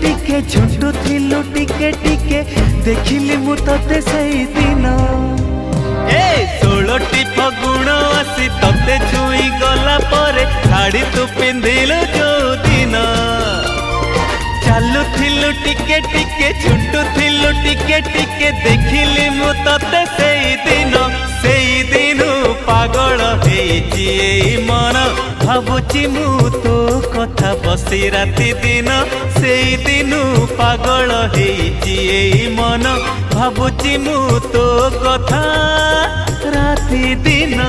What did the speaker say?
टिके झुंटू थिलु टिके टिके देखिली मु तते सही दिन ए 16टी फगुण आसी तते छुई गला परे शाड़ी तू पिंधिलु जो दिन चालू थिलु टिके टिके झुंटू थिलु टिके टिके देखिली मु तते सही दिन पागल हेची एई मन भाबुची मु तो कथा बसी राति दिन सेई दिनु पागल हेची एई मन भाबुची मु तो कथा राति दिन।